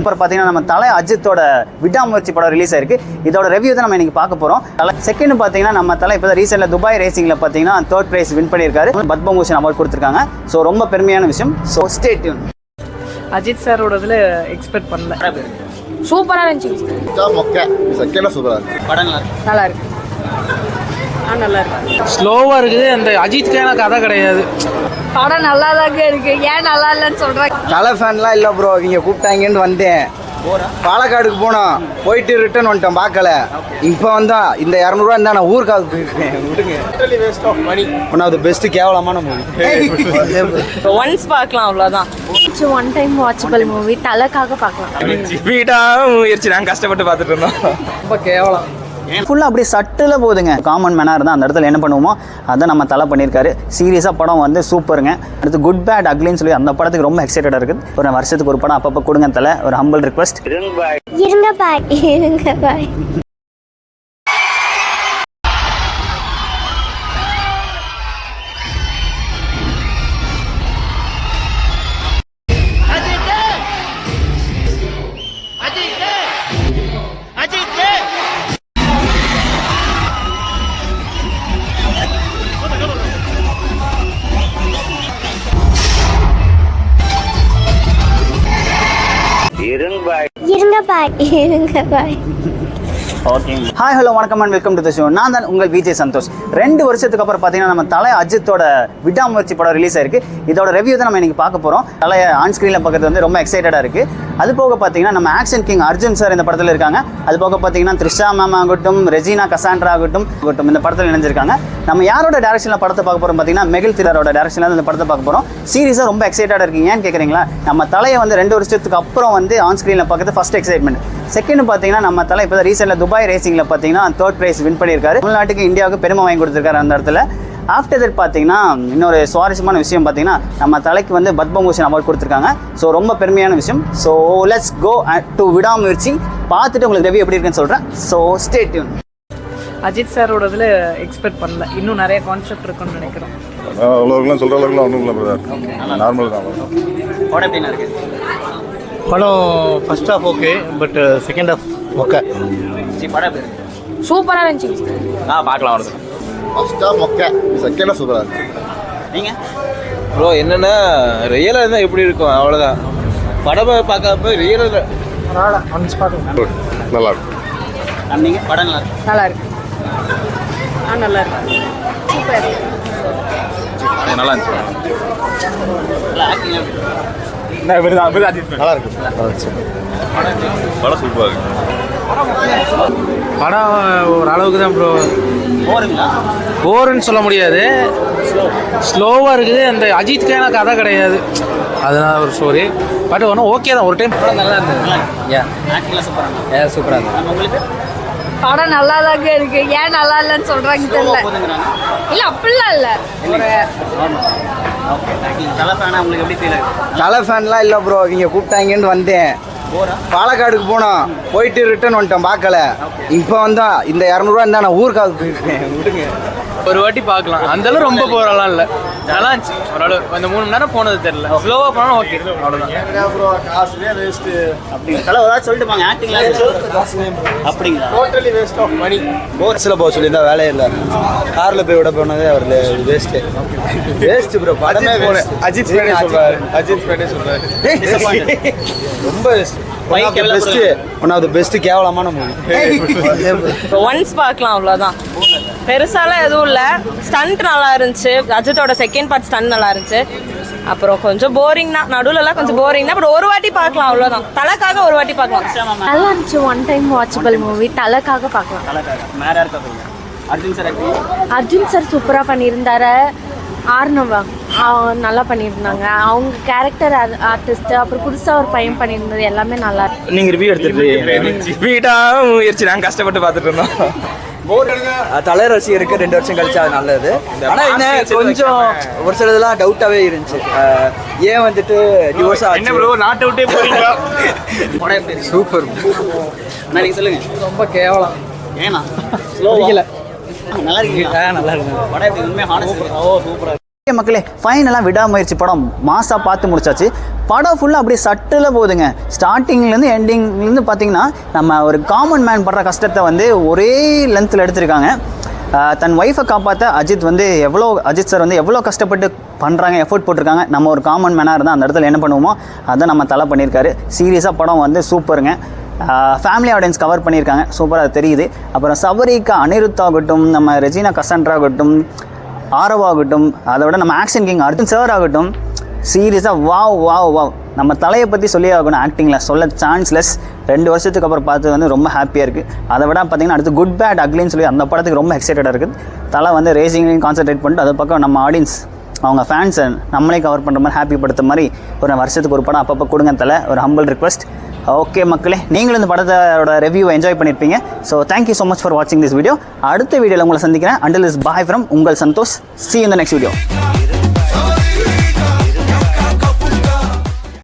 அப்புறம் பார்த்தீங்கன்னா நம்ம தலை அஜித்தோட விடாமுயற்சி படம் ரிலீஸ் ஆயிருக்கு. இதோட ரிவ்யூ தான் நம்ம இன்னைக்கு பார்க்க போகிறோம். செகண்ட் பார்த்தீங்கன்னா நம்ம தலை இப்போ ரீசெண்டாக துபாய் ரேசிங்கில் பார்த்தீங்கன்னா 3rd பிரைஸ் வின் பண்ணியிருக்காரு. பத்மபூஷன் அவார்ட் கொடுத்துருக்காங்க. ஸோ ரொம்ப பெருமையான விஷயம். So stay tune. அஜித் சாரோட இதில் எக்ஸ்பெக்ட் பண்ணல. சூப்பராக இருந்துச்சு. படம் நல்லா இருக்கு. நல்லா இருக்கு. ஸ்லோவாக இருக்குது. அந்த அஜித்கான கதை கிடையாது. படம் நல்லா தாங்க இருக்கு. ஏன் நல்லா இல்லைன்னு சொல்கிறேன். தலை ஃபேன்லாம் இல்லை ப்ரோ. இவங்க கூப்பிட்டாங்கன்னு வந்தேன். பாலக்காடுக்கு போனோம், போயிட்டு ரிட்டர்ன் வந்துட்டோம், பார்க்கல. இப்போ வந்தா இந்த 200 இருந்தா நான் ஊருக்காக போயிருக்கேன். ஒன் ஆஃப் த பெஸ்ட் கேவலமான மூவி. ஒன்ஸ் பார்க்கலாம், அவ்வளோதான். One time watchable movie. தலைக்காக பார்க்கலாம். முயற்சி நாங்கள் கஷ்டப்பட்டு பார்த்துட்டு இருந்தோம். ரொம்ப கேவலம். ஃபுல்லாக அப்படியே சட்டில் போகுதுங்க. காமன் மேனாக இருந்தால் அந்த இடத்துல என்ன பண்ணுவோமோ அதான் நம்ம தலை பண்ணியிருக்காரு. சீரியஸாக படம் வந்து சூப்பருங்க. அடுத்து குட் பேட் அக்லின்னு சொல்லி அந்த படத்துக்கு ரொம்ப எக்ஸைட்டடாக இருக்குது. ஒரு வருஷத்துக்கு ஒரு படம் அப்பப்போ கொடுங்க தலை. ஒரு ஹம்பிள் ரிக்வெஸ்ட். இருங்க பாய். இருங்க பாய். ஓகே, ஹாய் ஹலோ வணக்கம் and welcome to the show. நான் தான் உங்கள் விஜய் சந்தோஷ். 2 வருஷத்துக்கு அப்புறம் பார்த்தீங்கன்னா நம்ம தலை அஜித்தோட விடாமுயற்சி படம் ரிலீஸ் ஆயிருக்கு. இதோட ரிவ்யூ தான் நம்ம இன்னைக்கு பார்க்க போகிறோம். தலையை ஆன் ஸ்க்ரீனில் பார்க்கறது வந்து ரொம்ப எக்ஸைட்டடாக இருக்குது. அது போக பார்த்தீங்கன்னா நம்ம ஆக்ஷன் கிங் அர்ஜுன் சார் இந்த படத்தில் இருக்காங்க. அது போக பார்த்தீங்கன்னா த்ரிஷா மேம் ஆகட்டும், ரெஜினா கசாண்ட்ரா ஆகட்டும் இந்த படத்தில் இணைஞ்சிருக்காங்க. நம்ம யாரோட டேரக்ஷனில் படத்தை பார்க்க போகிறோம் பார்த்தீங்கன்னா மெகில் திலரோட டேரக்ஷனில் இந்த படத்தை பார்க்க போகிறோம். சீரியஸாக ரொம்ப எக்ஸைட்டடாக இருக்கீங்க. ஏன்னு கேட்குறீங்களா? நம்ம தலையை வந்து 2 வருஷத்துக்கு அப்புறம் வந்து ஆன் ஸ்க்ரீனில் பார்க்கறது ஃபர்ஸ்ட் எக்ஸைட்மெண்ட். செகண்ட் பார்த்தீங்கன்னா நம்ம தலை இப்போ ரீசெண்டாக துபாய் ரேசிங்கில் பார்த்தீங்கன்னா 3rd பிரைஸ் வின் பண்ணியிருக்காரு. தமிழ்நாட்டுக்கு இந்தியாவுக்கு பெருமை வாங்கி கொடுத்துருக்காரு அந்த இடத்துல. ஆஃப்டர் தட் பார்த்தீங்கன்னா இன்னொரு சுவாரஸ்யமான விஷயம் பார்த்தீங்கன்னா நம்ம தலைக்கு வந்து பத்மபூஷன் அவார்ட் கொடுத்துருக்காங்க. ஸோ ரொம்ப பெருமையான விஷயம். ஸோ லெட்ஸ் கோ டு விடாமுயற்சி. பார்த்துட்டு உங்களுக்கு ரிவ்யூ எப்படி இருக்குன்னு சொல்கிறேன். So stay tune. அஜித் சாரோட இதில் எக்ஸ்பெக்ட் பண்ணல. இன்னும் நிறைய கான்செப்ட் இருக்குன்னு நினைக்கிறோம். அவ்வளோக்கெல்லாம் சொல்கிற அளவுக்குலாம் ஒன்றும் இல்லை. நார்மல் தான். படம் எப்படின்னா இருக்கு? படம் first half okay, but second half okay. படம் சூப்பராக இருந்துச்சு. பார்க்கலாம். வருது first half okay, second half சூப்பராக இருக்கு. நீங்கள் ப்ரோ என்னென்னா ரியலாக இருந்தால் எப்படி இருக்கும் அவ்வளோதான். படமை பார்க்காம ரியலாக நல்லா இருக்கும். நீங்கள் படம் நல்லா இருக்கு. நல்லா இருக்கு. நல்லா இருக்கு. சூப்பர். நல்லா இருந்துச்சு. நல்லா இருக்கு. படம் சூப்பராக இருக்கு. படம் ஓரளவுக்கு தான் ப்ரோ. போருன்னு சொல்ல முடியாது. ஸ்லோவாக இருக்குது. அந்த அஜித்கான கதை கிடையாது. அதனால ஒரு ஸ்டோரி. பட் ஒன்றும் ஓகே தான். ஒரு டைம் படம் நல்லா இருந்தது. சூப்பராக இருந்தது. உங்களுக்கு படம் நல்லா தாங்க இருக்கு. ஏன் நல்லா இல்லைன்னு சொல்கிறாங்க தெரியல. இல்லை அப்படிலாம் இல்லை. தலை ஃபேன்லாம் இல்லை ப்ரோ. இவங்க கூப்பிட்டாங்கன்னு வந்தேன். பாலக்காடுக்கு போனோம், போயிட்டு ரிட்டர்ன் வந்துட்டோம், பார்க்கல. இப்போ வந்தா இந்த 200 இருந்தா நான் ஊருக்காக போயிருக்கேன். விடுங்க. ஒரு வாட்டி பார்க்கலாம். அந்தளவு ரொம்ப போகிறலாம் இல்லை. நல்லா இருந்துச்சு. ஓரளவு அந்த 3 மணி நேரம் போனது தெரியல. ஸ்லோவாக போனால் ஓகே, அவ்வளோதான். காசுலேயே வேஸ்ட்டு. அப்படிங்க தலை ஏதாவது சொல்லிட்டு போங்க. ஆக்டிங்லாம் அப்படிங்களா? Totally waste of money. போர்ஸில் போக சொல்லியிருந்தா வேலையே இல்லை. காரில் போய் விட போனதே அவர் வேஸ்ட்டு. Waste bro. படமே அஜித் ஃபேனே சொல்கிறாரு. அஜித் ஃபேனே சொல்கிறாரு. ரொம்ப waste. One of the best கேவலமான மூவி. ஒன்ஸ் பார்க்கலாம், அவ்வளோதான். பெருசாலாம் எதுவும் இல்லை. ஸ்டண்ட் நல்லா இருந்துச்சு. அஜித்தோட செகண்ட் பார்ட் ஸ்டண்ட் நல்லா இருந்துச்சு. அப்புறம் கொஞ்சம் போரிங் தான். நடுவுலலாம் கொஞ்சம் போரிங் தான். பட் ஒரு வாட்டி பார்க்கலாம், அவ்வளோதான். தலைக்காக ஒரு வாட்டி பார்க்கலாம். நல்லா இருந்துச்சு. One time watchable movie. தலைக்காக பார்க்கலாம். அர்ஜுன் சார் சூப்பராக பண்ணியிருந்தாரு. ஆர்னவா நல்லா பண்ணியிருந்தாங்க. அவங்க கேரக்டர் ஆர்டிஸ்ட். அப்புறம் புதுசாக ஒரு பையன் பண்ணியிருந்தது எல்லாமே நல்லா இருக்கு. நீங்கள் ரிவ்யூ எடுத்துட்டு முயற்சி நாங்கள் கஷ்டப்பட்டு பார்த்துட்டு இருந்தோம். தலை ரசிகருக்கு 2 வருஷம் கழிச்சு அது நல்லது. ஆனால் என்ன கொஞ்சம் ஒரு சில இதெல்லாம் டவுட்டாகவே இருந்துச்சு. ஏன் வந்துட்டு டிவோர்ஸ் என்ன ப்ரோ நாட்டை விட்டே போறீங்களா? சூப்பர். நீங்கள் சொல்லுங்கள். ரொம்ப கேவலம். ஏன்னா ஸ்லோவிக்கல. நல்லா இருக்கீங்களா? நல்லா இருக்கு. படம் எப்படி உண்மையாக ஹானஸ்ட்? ஓ சூப்பராக. மக்களே, ஃபைனலாக விடாமுயற்சி படம் மாசாக பார்த்து முடிச்சாச்சு. படம் ஃபுல்லாக அப்படியே சட்டில் போகுதுங்க. ஸ்டார்டிங்லேருந்து எண்டிங்லேருந்து பார்த்தீங்கன்னா நம்ம ஒரு காமன் மேன் படுற கஷ்டத்தை வந்து ஒரே லென்த்தில் எடுத்திருக்காங்க. தன் ஒய்ஃபை காப்பாற்ற அஜித் சார் வந்து எவ்வளோ கஷ்டப்பட்டு பண்ணுறாங்க, எஃபோர்ட் போட்டிருக்காங்க. நம்ம ஒரு காமன் மேனாக இருந்தால் அந்த இடத்துல என்ன பண்ணுவோமோ அதை நம்ம தலை பண்ணியிருக்காரு. சீரியஸாக படம் வந்து சூப்பருங்க. ஃபேமிலி ஆடியன்ஸ் கவர் பண்ணியிருக்காங்க, சூப்பராக தெரியுது. அப்புறம் சபரிகா, அனிருத் ஆகட்டும், நம்ம ரெஜினா கசன்ட்ரா ஆகட்டும், ஆரவ் ஆகட்டும், அதை விட நம்ம ஆக்ஷன் கிங் அர்ஜுன் சார் ஆகட்டும், சீரியஸாக வாவ். நம்ம தலையை பற்றி சொல்லி ஆகணும், ஆக்டிங்கில் சொல்ல சான்ஸ்லெஸ். 2 வருஷத்துக்கு அப்புறம் பார்த்து வந்து ரொம்ப ஹாப்பியாக இருக்குது. அதை விட பார்த்தீங்கன்னா அடுத்து குட் பேட் அக்லின்னு சொல்லி அந்த படத்துக்கு ரொம்ப எக்ஸைட்டடாக இருக்குது. தலை வந்து ரேசிங்லையும் கான்சன்ட்ரேட் பண்ணிட்டு அது பக்கம் நம்ம ஆடியன்ஸ் அவங்க ஃபேன்ஸை நம்மளே கவர் பண்ணுற மாதிரி ஹாப்பி படுத்த மாதிரி ஒரு வருஷத்துக்கு ஒரு படம் அப்பப்போ கொடுங்க தலை, ஒரு ஹம்பிள் ரிக்வெஸ்ட். ஓகே மக்களே, நீங்களும் இந்த படத்தோட ரிவ்யூவை என்ஜாய் பண்ணியிருப்பீங்க. So thank you so much for வாட்சிங் திஸ் வீடியோ. அடுத்த வீடியோவில் உங்களை சந்திக்கிறேன். அண்டில் இஸ் பாய் ஃப்ரம் உங்கள் Santhosh. See you in the next video.